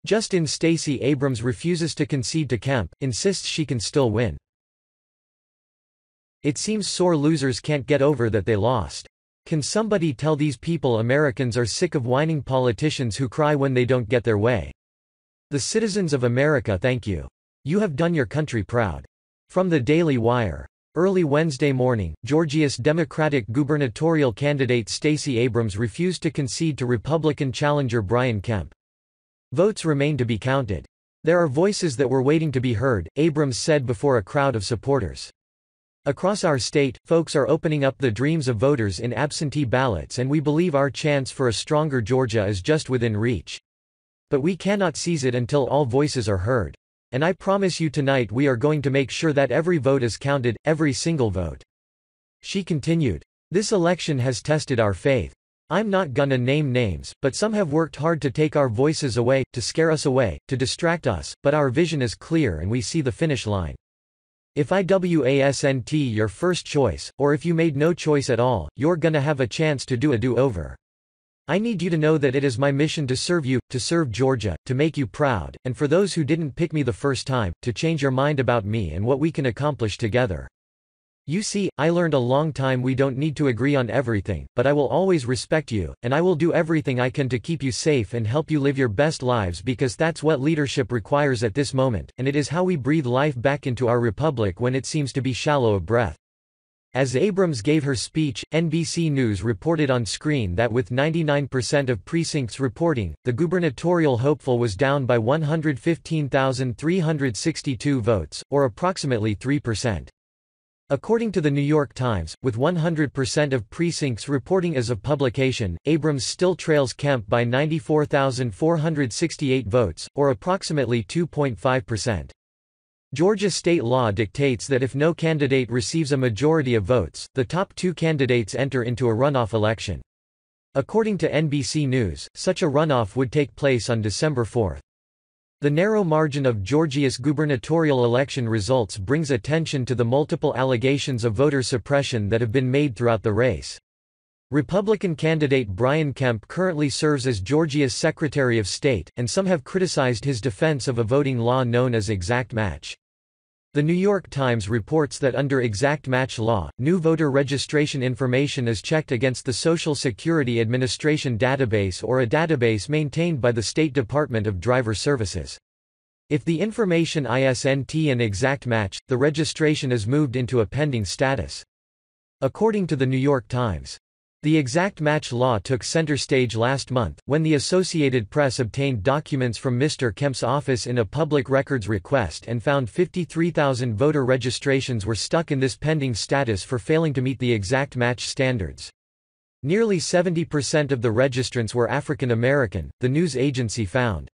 Just in Stacey Abrams refuses to concede to Kemp, insists she can still win. It seems sore losers can't get over that they lost. Can somebody tell these people Americans are sick of whining politicians who cry when they don't get their way? The citizens of America thank you. You have done your country proud. From the Daily Wire. Early Wednesday morning, Georgia's Democratic gubernatorial candidate Stacey Abrams refused to concede to Republican challenger Brian Kemp. Votes remain to be counted. There are voices that were waiting to be heard, Abrams said before a crowd of supporters. Across our state, folks are opening up the dreams of voters in absentee ballots, and we believe our chance for a stronger Georgia is just within reach. But we cannot seize it until all voices are heard. And I promise you tonight we are going to make sure that every vote is counted, every single vote. She continued. This election has tested our faith. I'm not gonna name names, but some have worked hard to take our voices away, to scare us away, to distract us, but our vision is clear and we see the finish line. If absentee your first choice, or if you made no choice at all, you're gonna have a chance to do a do-over. I need you to know that it is my mission to serve you, to serve Georgia, to make you proud, and for those who didn't pick me the first time, to change your mind about me and what we can accomplish together. You see, I learned a long time we don't need to agree on everything, but I will always respect you, and I will do everything I can to keep you safe and help you live your best lives because that's what leadership requires at this moment, and it is how we breathe life back into our republic when it seems to be shallow of breath. As Abrams gave her speech, NBC News reported on screen that with 99% of precincts reporting, the gubernatorial hopeful was down by 115,362 votes, or approximately 3%. According to the New York Times, with 100% of precincts reporting as of publication, Abrams still trails Kemp by 94,468 votes, or approximately 2.5%. Georgia state law dictates that if no candidate receives a majority of votes, the top two candidates enter into a runoff election. According to NBC News, such a runoff would take place on December 4. The narrow margin of Georgia's gubernatorial election results brings attention to the multiple allegations of voter suppression that have been made throughout the race. Republican candidate Brian Kemp currently serves as Georgia's Secretary of State, and some have criticized his defense of a voting law known as exact match. The New York Times reports that under exact match law, new voter registration information is checked against the Social Security Administration database or a database maintained by the State Department of Driver Services. If the information isn't an exact match, the registration is moved into a pending status. According to the New York Times, the exact match law took center stage last month, when the Associated Press obtained documents from Mr. Kemp's office in a public records request and found 53,000 voter registrations were stuck in this pending status for failing to meet the exact match standards. Nearly 70% of the registrants were African American, the news agency found.